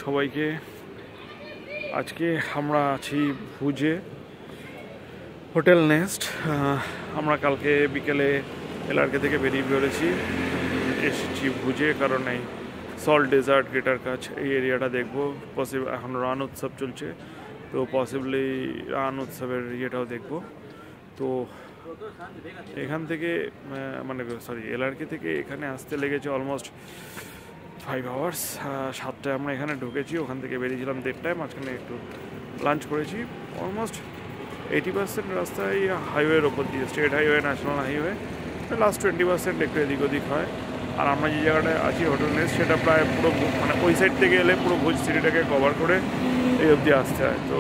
সবাইকে। আজকে আমরা আছি ভুজে, হোটেল নেস্ট। আমরা কালকে বিকেলে এলআরকে থেকে বেরিয়ে পড়েছি, এসেছি ভুজে, কারণ এই সল্ট ডেজার্ট গেটার কাছ এই এরিয়াটা দেখবো। এখন রান উৎসব চলছে, তো পসিবলি রান উৎসবের ইয়েটাও দেখবো। তো এখান থেকে এলআরকে থেকে এখানে আসতে লেগেছে অলমোস্ট 5 আওয়ার্স। 7টায় আমরা এখানে ঢুকেছি, ওখান থেকে বেরিয়েছিলাম 1:30টায়। মাঝখানে একটু লাঞ্চ করেছি। অলমোস্ট 80% রাস্তায় হাইওয়ের ওপর দিয়ে, state highway, national highway. Last 20% একটু এদিক ওদিক হয়। আর আমরা যে জায়গাটায় আছি হোটেল নেস্ট, সেটা প্রায় পুরো ওই সাইড থেকে এলে পুরো ভুজ সিটিটাকে কভার করে এই অবধি আসতে হয়। তো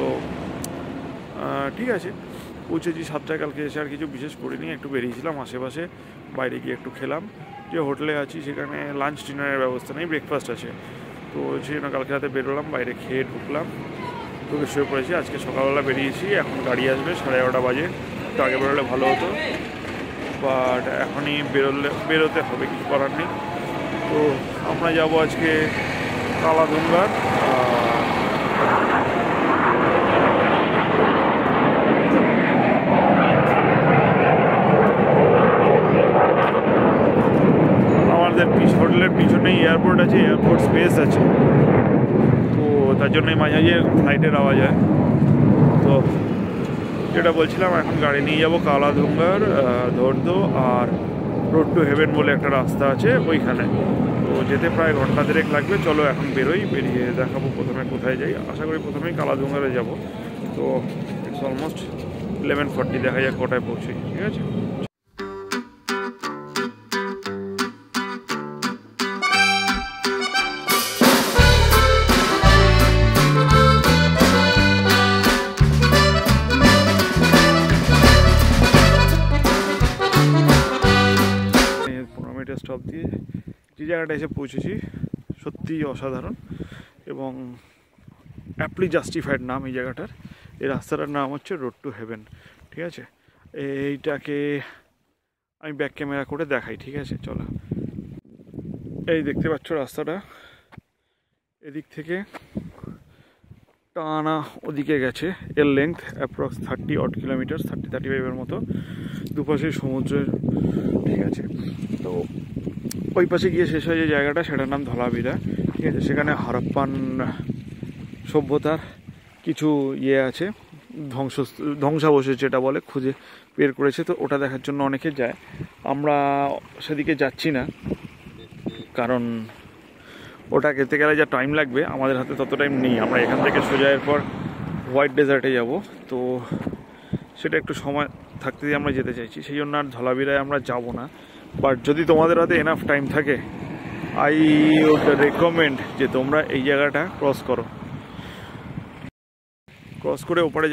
ঠিক আছে, পৌঁছেছি 7টায়। কালকে এসে আর কিছু বিশেষ করিনি, একটু বেরিয়েছিলাম আশেপাশে, বাইরে গিয়ে একটু খেলাম। যে হোটেলে আছি সেখানে লাঞ্চ ডিনারের ব্যবস্থা নেই, ব্রেকফাস্ট আছে। তো সেই জন্য কালকে রাতে বেরোলাম, বাইরে খেয়ে ঢুকলাম, ঢুকে শুয়ে পড়েছি। আজকে সকালবেলা বেরিয়েছি, এখন গাড়ি আসবে 11:30 বাজে। একটু আগে বেরোলে ভালো হতো, বাট এখনই বেরোতে হবে, কিছু করার নেই। তো আমরা যাব আজকে কালাডুঙ্গার। আমাদের হোটেলের পিছনেই এয়ারপোর্ট আছে, এয়ারপোর্ট স্পেস আছে, তো তার জন্যই মাঝে মাঝে ফ্লাইটের আওয়াজ হয়। তো যেটা বলছিলাম, এখন গাড়ি নিয়ে যাবো কালাডুঙ্গার, ধরদো আর রোড টু হেভেন বলে একটা রাস্তা আছে ওইখানে। তো যেতে প্রায় ঘন্টা দেড়েক লাগবে। চলো এখন বেরোই, বেরিয়ে দেখাবো প্রথমে কোথায় যাই। আশা করি প্রথমেই কালাডুঙ্গারে যাব। তো ইটস অলমোস্ট 11:40, দেখা যাক কোটায় পৌঁছই। ঠিক আছে, স্টপ দিয়ে যে জায়গাটা এসে পৌঁছেছি সত্যিই অসাধারণ এবং অ্যাপলি জাস্টিফাইড নাম এই জায়গাটার। এই রাস্তাটার নাম হচ্ছে রোড টু হেভেন। ঠিক আছে, এইটাকে আমি ব্যাক ক্যামেরা করে দেখাই। ঠিক আছে, চলো। এই দেখতে পাচ্ছ রাস্তাটা, এদিক থেকে টানা ওদিকে গেছে। এর লেন্থ অ্যাপ্রক্স 30 কিলোমিটার, 35 মতো। দুপাশে সমুদ্রের। ঠিক আছে, তো ওই পাশে গিয়ে শেষ হয় যে জায়গাটা, সেটার নাম ধলাভিরা। ঠিক আছে, সেখানে হারাপ্পান সভ্যতার কিছু ইয়ে আছে, ধ্বংসাবশেষ যেটা বলে, খুঁজে বের করেছে। তো ওটা দেখার জন্য অনেকে যায়। আমরা সেদিকে যাচ্ছি না, কারণ ওটা যেতে গেলে যা টাইম লাগবে আমাদের হাতে তত টাইম নেই। আমরা এখান থেকে সোজা এরপর হোয়াইট ডেজার্টে যাব, তো সেটা একটু সময় থাকতে দিয়ে আমরা যেতে চাইছি। সেই জন্য আর ধলাভিরায় আমরা যাব না। বাট যদি তোমাদের হাতে এনাফ টাইম থাকে, আই উড রেকমেন্ড যে তোমরা এই জায়গাটা ক্রস করো। ক্রস করে ওপারে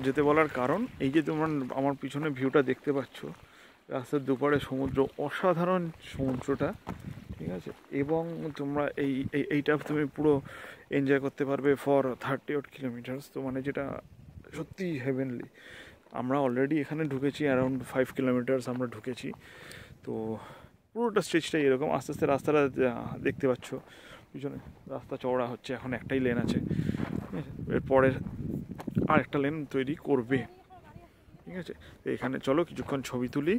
যেতে বলার কারণ, এই যে তোমরা আমার পিছনে ভিউটা দেখতে পাচ্ছ, রাস্তার দুপারে সমুদ্র, অসাধারণ সমুদ্রটা। ঠিক আছে, এবং তোমরা এইটা তুমি পুরো এনজয় করতে পারবে ফর 30 কিলোমিটার্স। তো মানে যেটা সত্যি হেভেনলি। আমরা অলরেডি এখানে ঢুকেছি অ্যারাউন্ড 5 কিলোমিটার্স আমরা ঢুকেছি। তো পুরোটা স্ট্রেচটাই এরকম। আস্তে আস্তে রাস্তাটা দেখতে পাচ্ছ পিছনে, রাস্তা চওড়া হচ্ছে। এখন একটাই লেন আছে, ঠিক আছে, এরপরে আর একটা লেন তৈরি করবে। ঠিক আছে, এখানে চলো কিছুক্ষণ ছবি তুলি,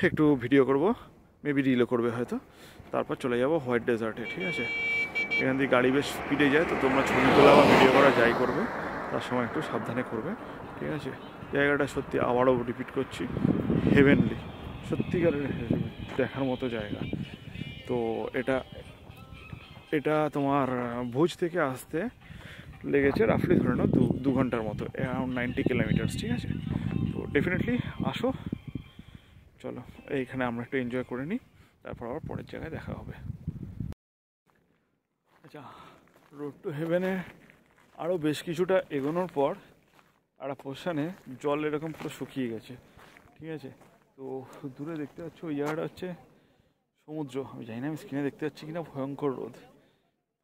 একটু ভিডিও করব, মেবি রিলও করবে হয়তো, তারপর চলে যাব হোয়াইট ডেজার্টে। ঠিক আছে, এখান থেকে গাড়ি বেশ স্পিডে যায়, তো তোমরা ছবি তোলা বা ভিডিও করা যাই করবে, তার সময় একটু সাবধানে করবে। ঠিক আছে, জায়গাটা সত্যি, আবারও রিপিট করছি, হেভেনলি, সত্যিকারের দেখার মতো জায়গা। তো এটা তোমার ভুজ থেকে আসতে লেগেছে রাফলি ধরে নাও 2 ঘন্টার মতো, অ্যারাউন্ড 90 কিলোমিটার্স। ঠিক আছে, তো ডেফিনেটলি আসো। চলো এইখানে আমরা একটু এনজয় করে নিই, তারপর আবার পরের জায়গায় দেখা হবে। আচ্ছা, রোড টু হেভেনে আরও বেশ কিছুটা এগোনোর পর একটা পোর্শনে জল এরকম পুরো শুকিয়ে গেছে। ঠিক আছে, তো দূরে দেখতে পাচ্ছ ওই জায়গাটা হচ্ছে সমুদ্র। আমি জানি না আমি স্ক্রিনে দেখতে পাচ্ছি কিনা, ভয়ঙ্কর রোদ।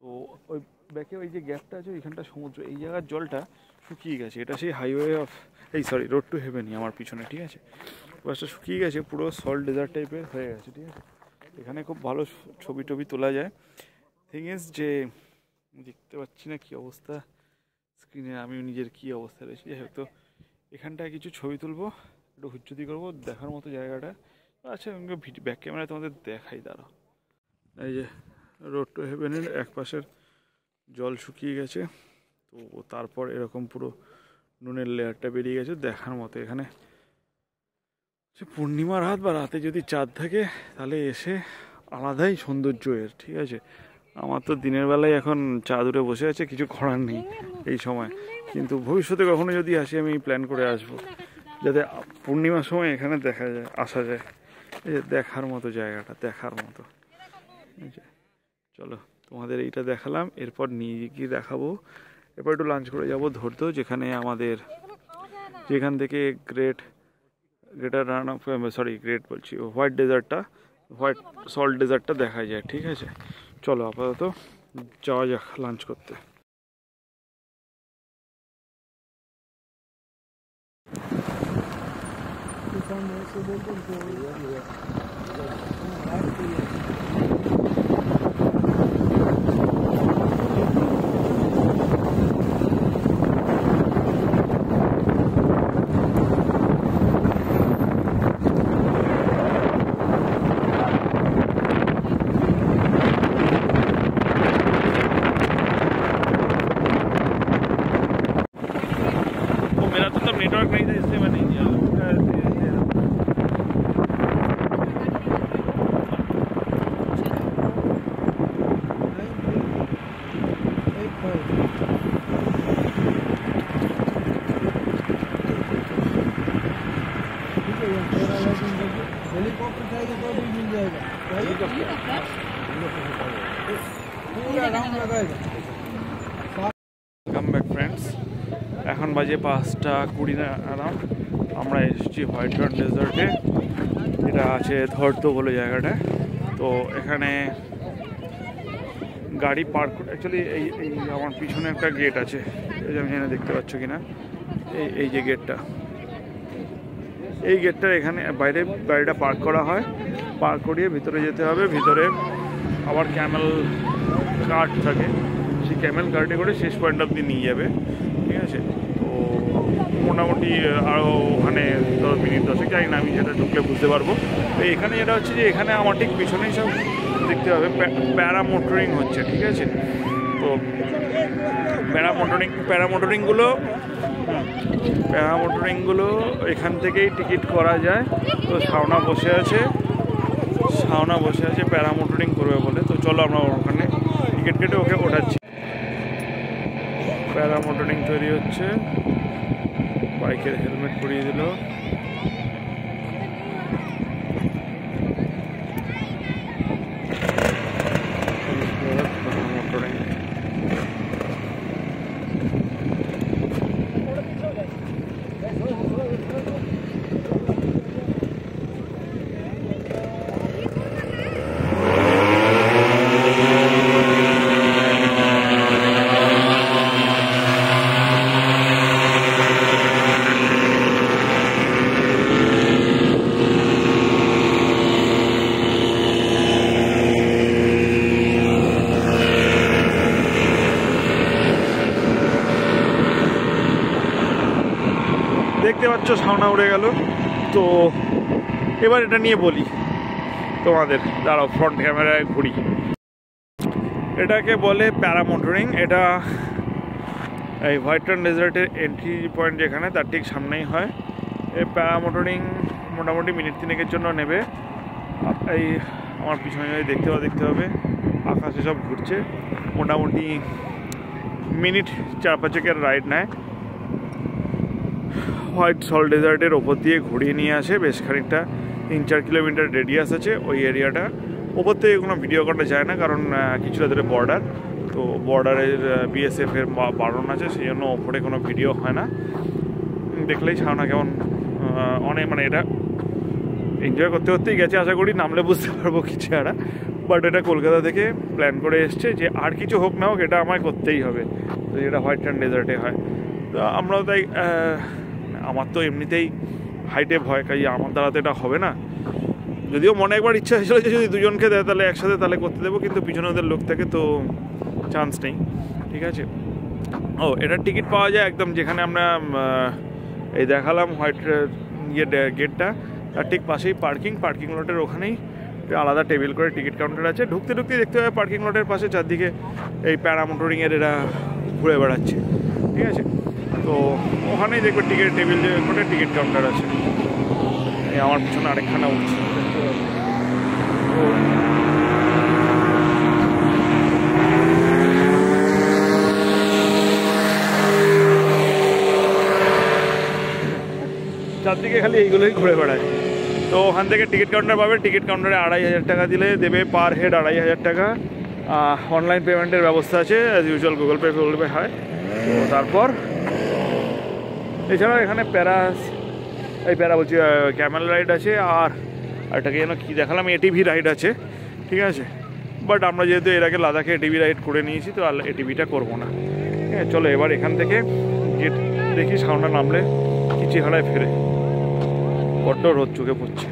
তো ওই ব্যাকে ওই যে গ্যাপটা আছে ওইখানটা সমুদ্র। এই জায়গার জলটা শুকিয়ে গেছে। এটা সেই হাইওয়ে অফ রোড টু হেভেনই আমার পিছনে। ঠিক আছে, বাসটা শুকিয়ে গেছে, পুরো সল্ট ডেজার্ট টাইপের হয়ে গেছে। ঠিক আছে, এখানে খুব ভালো ছবি টবি তোলা যায়। থিং ইজ যে দেখতে পাচ্ছি না কি অবস্থা স্ক্রিনে, আমি নিজের কি অবস্থা রয়েছে। যাই হোক, তো এখানটায় কিছু ছবি তুলবো, একটু হুজ্জুতি করবো, দেখার মতো জায়গাটা। আচ্ছা ব্যাক ক্যামেরায় তোমাদের দেখাই, দাঁড়াও। এই যে রোড টু হেভেনের এক পাশের জল শুকিয়ে গেছে, তো তারপর এরকম পুরো নুনের লেয়ারটা বেরিয়ে গেছে, দেখার মতো। এখানে পূর্ণিমা রাত বা রাতে যদি চাঁদ থাকে তাহলে এসে আলাদাই সৌন্দর্য এর, ঠিক আছে। আমার তো দিনের বেলায় এখন চাঁদ উঠে বসে আছে, কিছু করার নেই এই সময়, কিন্তু ভবিষ্যতে কখনো যদি আসি আমি প্ল্যান করে আসবো যাতে পূর্ণিমার সময় এখানে দেখা যায়, আসা যায়। এই যে দেখার মতো জায়গাটা, দেখার মতো। চলো তোমাদের এইটা দেখালাম, এরপর নিয়ে গিয়ে দেখাবো। এরপর একটু লাঞ্চ করে যাবো ধরতো, যেখানে আমাদের যেখান থেকে গ্রেটার রান অফ গ্রেট বলছি হোয়াইট ডেজার্টটা, হোয়াইট সল্ট ডেজার্টটা দেখা যায়, ঠিক আছে। চলো আপাতত যাওয়া যাক লাঞ্চ করতে। नेटवर्क नहीं था इसलिए मैं नहीं गया। हेलीकॉप्टर जाएगा तो भी मिल जाएगा, पूरा राउंड लगाएगा। কাম ব্যাক ফ্রেন্ডস, এখন বাজে 5:20 আরাম। আমরা এসেছি হোয়াইট রান ডেজার্টে, এটা আছে ধর্তো বলে জায়গাটা। তো এখানে গাড়ি পার্ক, অ্যাকচুয়ালি এই আমার পিছনে একটা গেট আছে, এই যে আমি এখানে দেখতে পাচ্ছ কিনা, এই যে গেটটা, এই গেটটা এখানে বাইরে গাড়িটা পার্ক করা হয়, পার্ক করিয়ে ভিতরে যেতে হবে। ভিতরে আবার ক্যামেল কার্ট থাকে, সেই ক্যামেল কার্টে করে শেষ পয়েন্ট অবধি নিয়ে যাবে, ঠিক আছে। তো মোটামুটি আরও ওখানে 10 মিনিট 10 জানি না, আমি সেটা ঢুকলে বুঝতে পারবো। তো এখানে যেটা হচ্ছে যে এখানে আমার ঠিক পিছনেই সব দেখতে হবে প্যারামোটরিং হচ্ছে, ঠিক আছে। তো প্যারামোটরিংগুলো এখান থেকেই টিকিট করা যায়। তো শাওনা বসে আছে প্যারামোটরিং করবে বলে। তো চলো আমরা ওখানে টিকিট কেটে ওকে ওঠাচ্ছি। প্যারামোটরিং তৈরি হচ্ছে, বাইকের হেলমেট পরিয়ে দিল। দেখতে পাচ্ছ সামনা উড়ে গেল। তো এবার এটা নিয়ে বলি তোমাদের, দাঁড়াও ফ্রন্ট ক্যামেরায় ঘুরি। এটাকে বলে প্যারামোটরিং। এটা এই হোয়াইট রান ডেজার্টের এন্ট্রি পয়েন্ট যেখানে, তার ঠিক সামনেই হয়। এই প্যারামোটরিং মোটামুটি মিনিট 3 জন্য নেবে। এই আমার পিছনে দেখতে হবে আকাশে সব ঘুরছে, মোটামুটি মিনিট 4-5 রাইড নেয়। হোয়াইট সল্ট ডেজার্টের ওপর দিয়ে ঘুরিয়ে নিয়ে আসে, বেশ খানিকটা 3-4 কিলোমিটার রেডিয়াস আছে ওই এরিয়াটা। ওপর থেকে কোনো ভিডিও করা যায় না, কারণ কিছুটা দূরে বর্ডার, তো বর্ডারের বিএসএফের বারণ আছে, সেই জন্য ওপরে কোনো ভিডিও হয় না। দেখলেই ছাড়না কেমন অনেক, মানে এটা এনজয় করতেই গেছে। আশা করি নামলে বুঝতে পারবো কিছু একটা, বাট এটা কলকাতা থেকে প্ল্যান করে এসছে যে আর কিছু হোক না হোক এটা আমায় করতেই হবে। তো যেটা হোয়াইট রান ডেজার্টে হয়, তো আমরাও তাই। আমার তো এমনিতেই হাইটে ভয়, কাজে আমার দ্বারা তো এটা হবে না। যদিও মনে একবার ইচ্ছা হয়েছিল যে যদি দুজনকে দেয় তাহলে একসাথে তাহলে করতে দেবো, কিন্তু পিছনে ওদের লোক থাকে, তো চান্স নেই, ঠিক আছে। ও এটার টিকিট পাওয়া যায় একদম যেখানে আমরা এই দেখালাম হোয়াইট গেটটা, তার ঠিক পাশেই পার্কিং লটের ওখানেই আলাদা টেবিল করে টিকিট কাউন্টার আছে। ঢুকতে দেখতে হবে পার্কিং লটের পাশে চারদিকে এই প্যারামোটরিংয়ের এরা ঘুরে বেড়াচ্ছে, ঠিক আছে। তো ওখানেই দেখবে টেবিল করে টিকিট কাউন্টার আছে। আমার পিছনে আরেকখানা উঠছে। চারদিকে খালি এইগুলোই ঘুরে বেড়ায়। তো ওখান থেকে টিকিট কাউন্টার পাবে, টিকিট কাউন্টারে 2500 টাকা দিলে দেবে পার হেড 2500 টাকা। অনলাইন পেমেন্টের ব্যবস্থা আছে, অ্যাজ ইউজুয়াল গুগল পে হয়। তো তারপর এছাড়াও এখানে প্যারা বলছি ক্যামেল রাইড আছে, আর এটাকে যেন কী দেখালাম এটিভি রাইড আছে, ঠিক আছে। বাট আমরা যেহেতু এর আগে লাদাখে এটিভি রাইড করে নিয়েছি, তো আর এটিভিটা করবো না। হ্যাঁ চলো এবার এখান থেকে গেট দেখি সাউন্ডটা নামলে চিহাড়ায় ফেরে, বড্ড রোদ চোখে পড়ছে।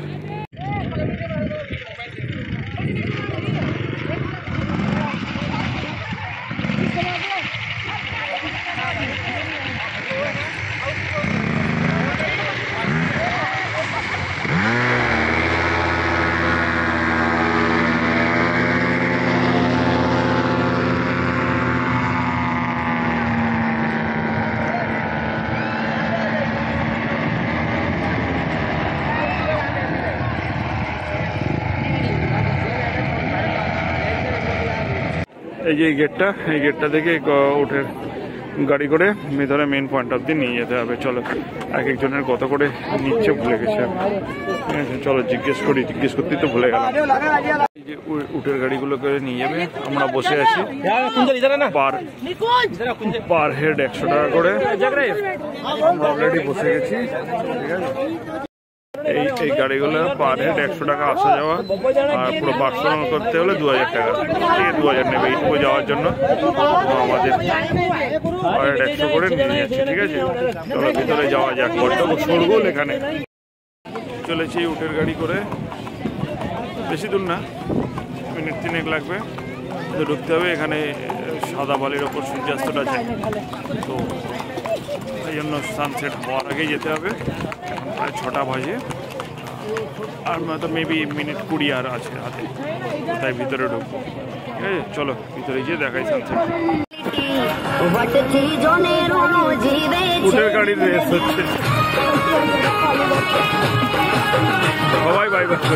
এই যে এই গেটটা থেকে উঠে গাড়ি করে ধরে মেন পয়েন্ট অব্দি নিয়ে যেতে হবে। চলো এক একজনের কত করে নিচ্ছে ভুলে গেছে, চলো জিজ্ঞেস করতেই তো ভুলে গেলাম। এই যে উটের গাড়িগুলো করে নিয়ে যাবে, আমরা বসে আছি পার হেড 100 টাকা করে। আমরা অলরেডি বসে গেছি, ঠিক আছে। এই গাড়িগুলো পার হেড 100 টাকা আসা যাওয়া, আর পুরো পার্সোনাল করতে হলে 2000 টাকা, 2000 নেবে এইটুকু যাওয়ার জন্য। আমাদের পার হেড 100 করে নিয়ে যাচ্ছে, ঠিক আছে। চলো ভিতরে যাওয়া যাক, বড্ড সরগোল এখানে। চলেছি উটের গাড়ি করে, বেশি দূর না, মিনিট 3 লাগবে। তো ঢুকতে হবে এখানে, সাদা বালির ওপর সূর্যাস্তটা যায়, তো এই জন্য সানসেট হওয়ার আগেই যেতে হবে। প্রায় 6টা বাজে, আর তো মেবি মিনিট 20 আর আছে হাতে, তাই ভিতরে ঢুকবো, ঠিক আছে। চলো ভিতরে গিয়ে দেখাই সানসেট। উটের গাড়ির রেস হচ্ছে, সবাই বাই বাই করছে।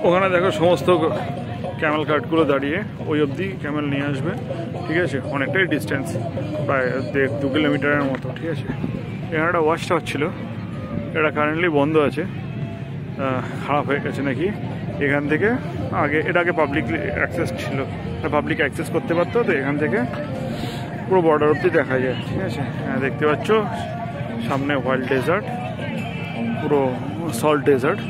ওখানে দেখো সমস্ত ক্যামেল কার্টগুলো দাঁড়িয়ে, ওই অবধি ক্যামেল নিয়ে আসবে, ঠিক আছে। অনেকটাই ডিস্টেন্স, প্রায় 1.5-2 কিলোমিটারের মতো, ঠিক আছে। এখানে একটা ওয়াচ টাওয়ার ছিল, এটা কারেন্টলি বন্ধ আছে, খারাপ হয়ে গেছে নাকি। এখান থেকে এটাকে পাবলিক অ্যাক্সেস ছিল, পাবলিক অ্যাক্সেস করতে পারতো, তো এখান থেকে পুরো বর্ডার অবধি দেখা যায়, ঠিক আছে। হ্যাঁ দেখতে পাচ্ছ সামনে ওয়াইল্ড ডেজার্ট, পুরো সল্ট ডেজার্ট।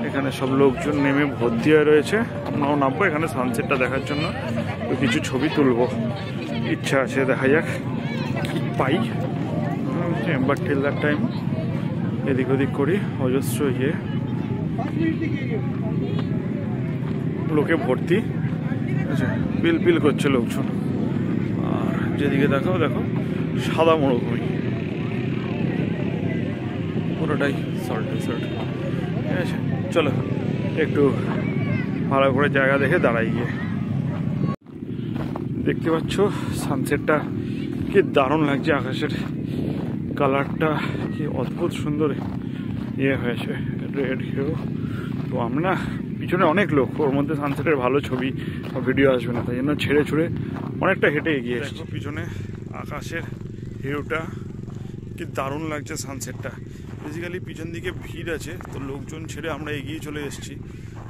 এখানে সব লোকজন নেমে ভর্তি হয়ে রয়েছে। আমরাও নামবো এখানে সানসেটটা দেখার জন্য, তো কিছু ছবি তুলবো, ইচ্ছা আছে, দেখা যাক কি পাই। বাট টিল দ্যাট টাইম এদিক ওদিক করি, অজস্র লোকে ভর্তি, আচ্ছা পিল করছে লোকজন। আর যেদিকে দেখো সাদা মরুভূমি, পুরোটাই সল্ট ডেজার্ট, ঠিক আছে। চলো একটু ভালো করে জায়গা দেখে দাঁড়াই গিয়ে। দেখতে পাচ্ছ সানসেটটা কি দারুণ লাগছে, আকাশের কালারটা কি অদ্ভুত সুন্দর হয়েছে, রেড হিরো। তো আমরা পিছনে অনেক লোক, ওর মধ্যে সানসেটের ভালো ছবি বা ভিডিও আসবে না, তাই জন্য ছেড়ে অনেকটা হেঁটে এগিয়ে এসেছি। পিছনে আকাশের হিরোটা কি দারুণ লাগছে, সানসেটটা। বেসিক্যালি পিছন দিকে ভিড় আছে, তো লোকজন ছেড়ে আমরা এগিয়ে চলে এসেছি,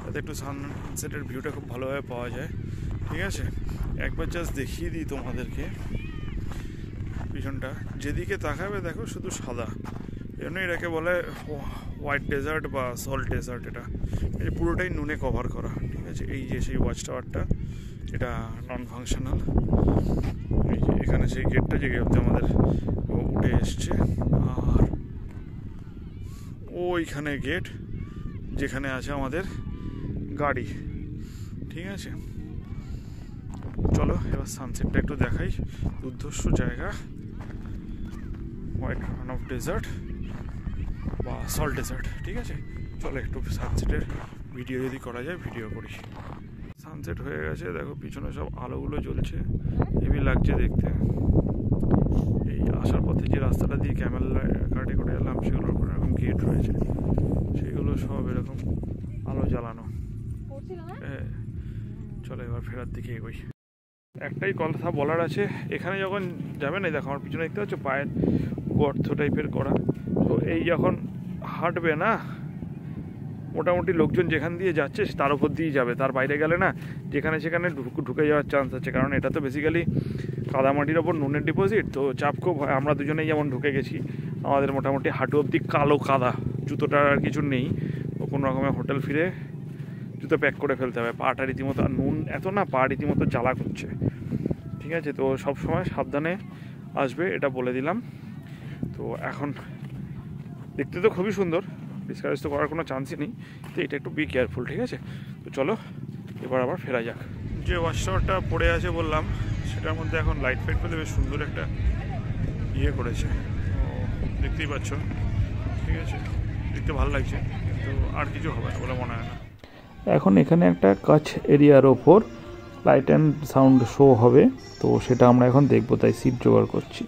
তাতে একটু সানসেটের ভিউটা খুব ভালোভাবে পাওয়া যায়, ঠিক আছে। একবার জাস্ট দেখিয়ে দিই তোমাদেরকে পিছনটা, যেদিকে তাকাবে দেখো শুধু সাদা, এজন্য এটাকে বলে হোয়াইট ডেজার্ট বা সল্ট ডেজার্ট। এটা পুরোটাই নুনে কভার করা, ঠিক আছে। এই যে সেই ওয়াচ টাওয়ারটা, এটা নন ফাংশনাল। এই যে এখানে সেই গেটটা, যে গেটটা আমাদের উঠে এসছে, আর ওইখানে গেট যেখানে আছে আমাদের গাড়ি, ঠিক আছে। চলো এবার সানসেটটা একটু দেখাই। দুর্ধর্ষ জায়গা, হোয়াইট রান অফ ডেজার্ট বা সল্ট ডেজার্ট। ঠিক আছে, চলো একটু সানসেটের ভিডিও যদি করা যায় ভিডিও করি। সানসেট হয়ে গেছে, দেখো পিছনে সব আলোগুলো জ্বলছে, হেভি লাগছে দেখতে। এই আসার পথে যে রাস্তাটা দিয়ে ক্যামেল কাটে করে এলাম সেগুলোর উপর এরকম গেট রয়েছে, সেগুলো সব এরকম আলো জ্বালানো। হ্যাঁ, চলো এবার ফেরার দিকে এগোই। একটাই কথা বলার আছে, এখানে যখন যাবে না, দেখো আমার পিছনে দেখতে পাচ্ছ পায়ের গর্ত টাইপের করা, তো এই যখন হাঁটবে না, মোটামুটি লোকজন যেখান দিয়ে যাচ্ছে তার উপর দিয়েই যাবে, তার বাইরে গেলে না যেখানে সেখানে ঢুকে যাওয়ার চান্স আছে। কারণ এটা তো বেসিক্যালি কাদামাটির ওপর নুনের ডিপোজিট, তো চাপ খুব হয়। আমরা দুজনেই যেমন ঢুকে গেছি, আমাদের মোটামুটি হাঁটু অবধি কালো কাদা, জুতোটার আর কিছু নেই, তো কোনো রকমের হোটেল ফিরে জুতো প্যাক করে ফেলতে হবে। পাটা রীতিমতো, আর নুন এত না, পা রীতিমতো জ্বালা করছে। ঠিক আছে, তো সবসময় সাবধানে আসবে, এটা বলে দিলাম। তো এখন দেখতে তো খুবই সুন্দর, ডিসকারেজ তো করার কোনো চান্সই নেই, তো এটা একটু বি কেয়ারফুল। ঠিক আছে, তো চলো এবার আবার ফেরা যাক। যে ওয়াচ টাওয়ারটা পড়ে আছে বললাম, সেটার মধ্যে এখন লাইট ফাইট ফেলে বেশ সুন্দর একটা ইয়ে করেছে, দেখতেই পাচ্ছ। ঠিক আছে, দেখতে ভালো লাগছে, কিন্তু আর কিছু হবে না বলে মনে হয় না। এখন এখানে একটা কাচ এরিয়ার ওপর লাইট অ্যান্ড সাউন্ড শো হবে, তো সেটা আমরা এখন দেখবো, তাই সিট জোগাড় করছি।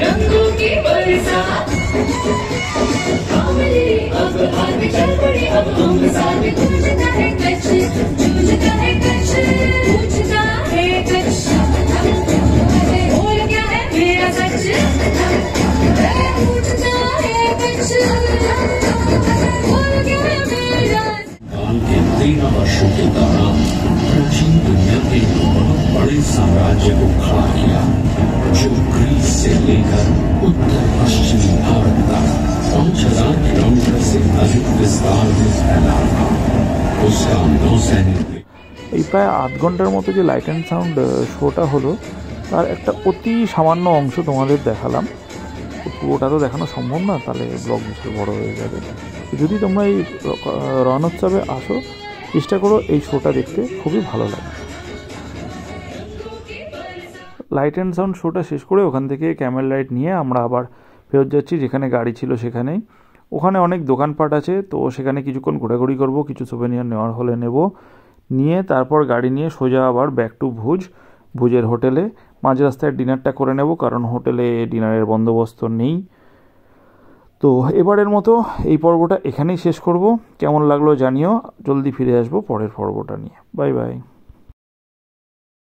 रंगों की बरसात, अब हाथ चल पड़े, अब हम साथ जूझता है कच्छ, जूझता है कच्छ, पूछता है कच्छ, बोल क्या है मेरा सच, पूछता है कच्छ, बोल क्या है मेरा। काल के 13 वर्षों के दौरान प्राचीन दुनिया के बहुत बड़े साम्राज्य को खड़ा किया, जो ग्रीस से लेकर उत्तर पश्चिमी भारत तक 5000 किलोमीटर से अधिक विस्तार में फैला था। उसका नौसैनिक এই প্রায় আধ ঘন্টার মতো যে লাইট অ্যান্ড সাউন্ড শোটা হলো, তার একটা অতি সামান্য অংশ তোমাদের দেখালাম। তো পুরোটা তো দেখানো সম্ভব না, তাহলে ব্লগ বিশাল বড় হয়ে যাবে। যদি তোমরা এই রণোৎসবে আসো, চেষ্টা করো এই শোটা দেখতে, খুবই ভালো লাগে। লাইট অ্যান্ড সাউন্ড শোটা শেষ করে ওখান থেকে ক্যামেল লাইট নিয়ে আমরা আবার ফেরত যাচ্ছি যেখানে গাড়ি ছিল সেখানেই। ওখানে অনেক দোকানপাট আছে, তো সেখানে কিছুক্ষণ ঘোরাঘুরি করবো, কিছু সোভেনিয়ার নেওয়ার হলে নেব, নিয়ে তারপর গাড়ি নিয়ে সোজা আবার ব্যাক টু ভুজের হোটেলে। মাঝ রাস্তায় ডিনারটা করে নেব, কারণ হোটেলে ডিনারের বন্দোবস্ত নেই। তো এবারের মতো এই পর্বটা এখানেই শেষ করব। কেমন লাগলো জানিও, জলদি ফিরে আসবো পরের পর্বটা নিয়ে। Bye bye.